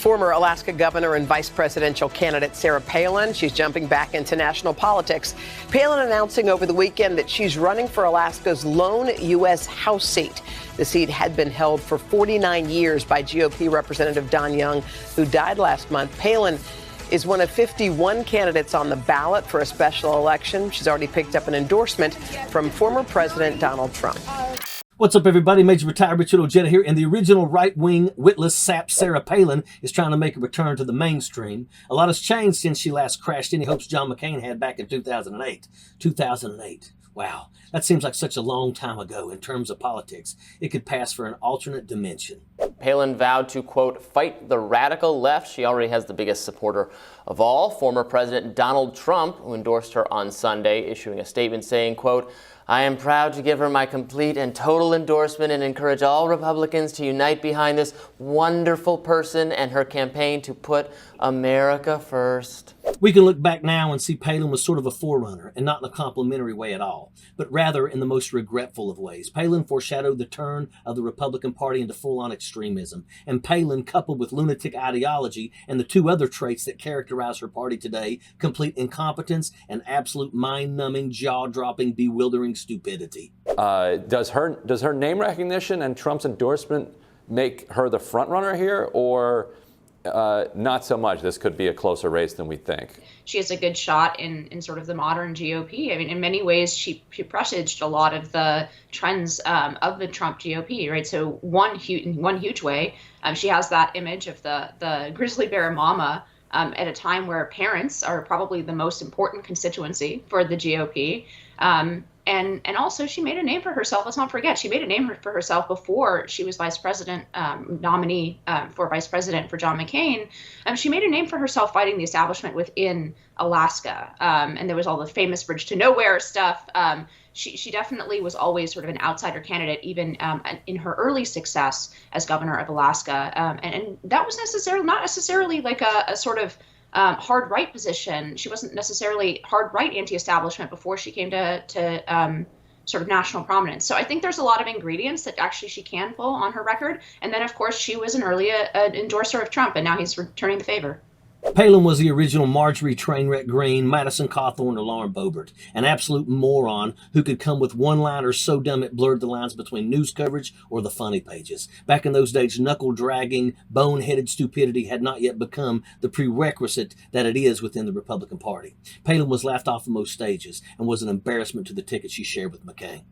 Former Alaska governor and vice presidential candidate Sarah Palin. She's jumping back into national politics. Palin announcing over the weekend that she's running for Alaska's lone U.S. House seat. The seat had been held for 49 years by GOP Representative Don Young, who died last month. Palin is one of 51 candidates on the ballot for a special election. She's already picked up an endorsement from former President Donald Trump. What's up, everybody? Major retired Richard Ojeda here, and the original right-wing witless sap Sarah Palin is trying to make a return to the mainstream. A lot has changed since she last crashed any hopes John McCain had back in 2008. 2008. Wow, that seems like such a long time ago in terms of politics. It could pass for an alternate dimension. Palin vowed to, quote, fight the radical left. She already has the biggest supporter of all, former President Donald Trump, who endorsed her on Sunday, issuing a statement saying, quote, I am proud to give her my complete and total endorsement and encourage all Republicans to unite behind this wonderful person and her campaign to put America first. We can look back now and see Palin was sort of a forerunner, and not in a complimentary way at all, but rather in the most regretful of ways. Palin foreshadowed the turn of the Republican Party into full-on extremism, and Palin, coupled with lunatic ideology and the two other traits that characterize her party today, complete incompetence and absolute mind-numbing, jaw-dropping, bewildering stupidity. Does her name recognition and Trump's endorsement make her the front runner here, or not so much? This could be a closer race than we think. She has a good shot in sort of the modern GOP. I mean, in many ways, she presaged a lot of the trends of the Trump GOP, right? So one huge way, she has that image of the grizzly bear mama at a time where parents are probably the most important constituency for the GOP. And also she made a name for herself. Let's not forget, she made a name for herself before she was vice president, nominee for vice president for John McCain. She made a name for herself fighting the establishment within Alaska. And there was all the famous Bridge to Nowhere stuff. She definitely was always sort of an outsider candidate, even in her early success as governor of Alaska. And that was not necessarily like a sort of hard right position. She wasn't necessarily hard right anti-establishment before she came to sort of national prominence. So I think there's a lot of ingredients that actually she can pull on her record. And then, of course, she was an early endorser of Trump, and now he's returning the favor. Palin was the original Marjorie Trainwreck Greene, Madison Cawthorn, or Lauren Boebert, an absolute moron who could come with one-liners so dumb it blurred the lines between news coverage or the funny pages. Back in those days, knuckle-dragging, bone-headed stupidity had not yet become the prerequisite that it is within the Republican Party. Palin was laughed off of most stages and was an embarrassment to the ticket she shared with McCain.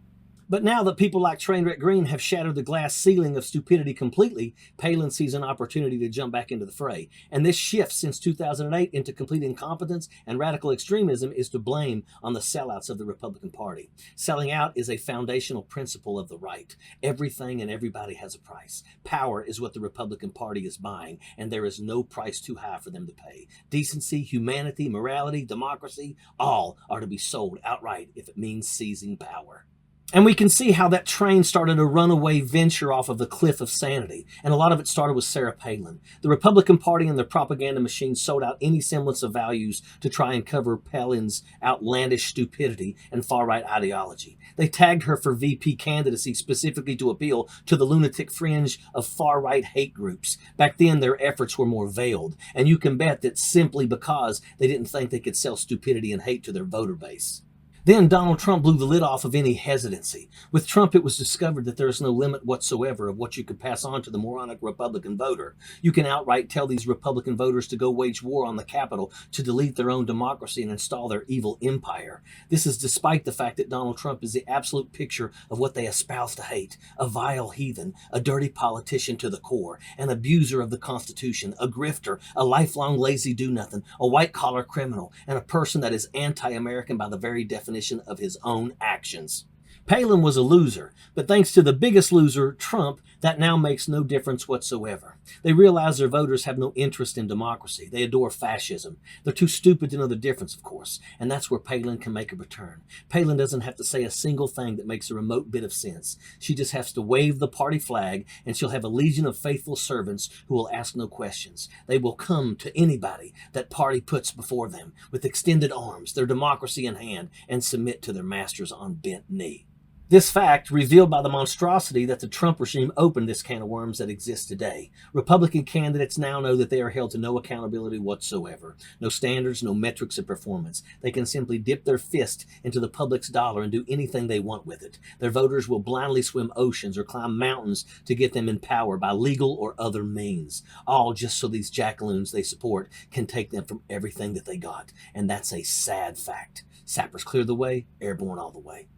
But now that people like Trainwreck Greene have shattered the glass ceiling of stupidity completely, Palin sees an opportunity to jump back into the fray. And this shift since 2008 into complete incompetence and radical extremism is to blame on the sellouts of the Republican Party. Selling out is a foundational principle of the right. Everything and everybody has a price. Power is what the Republican Party is buying, and there is no price too high for them to pay. Decency, humanity, morality, democracy, all are to be sold outright if it means seizing power. And we can see how that train started a runaway venture off of the cliff of sanity. And a lot of it started with Sarah Palin. The Republican Party and their propaganda machine sold out any semblance of values to try and cover Palin's outlandish stupidity and far-right ideology. They tagged her for VP candidacy specifically to appeal to the lunatic fringe of far-right hate groups. Back then, their efforts were more veiled. And you can bet that simply because they didn't think they could sell stupidity and hate to their voter base. Then Donald Trump blew the lid off of any hesitancy. With Trump, it was discovered that there is no limit whatsoever of what you could pass on to the moronic Republican voter. You can outright tell these Republican voters to go wage war on the Capitol to delete their own democracy and install their evil empire. This is despite the fact that Donald Trump is the absolute picture of what they espouse to hate: a vile heathen, a dirty politician to the core, an abuser of the Constitution, a grifter, a lifelong lazy do-nothing, a white-collar criminal, and a person that is anti-American by the very definition of his own actions. Palin was a loser, but thanks to the biggest loser, Trump, that now makes no difference whatsoever. They realize their voters have no interest in democracy. They adore fascism. They're too stupid to know the difference, of course, and that's where Palin can make a return. Palin doesn't have to say a single thing that makes a remote bit of sense. She just has to wave the party flag, and she'll have a legion of faithful servants who will ask no questions. They will come to anybody that party puts before them with extended arms, their democracy in hand, and submit to their masters on bent knee. This fact, revealed by the monstrosity that the Trump regime opened this can of worms that exists today. Republican candidates now know that they are held to no accountability whatsoever, no standards, no metrics of performance. They can simply dip their fist into the public's dollar and do anything they want with it. Their voters will blindly swim oceans or climb mountains to get them in power by legal or other means, all just so these jackaloons they support can take them from everything that they got. And that's a sad fact. Sappers clear the way, airborne all the way.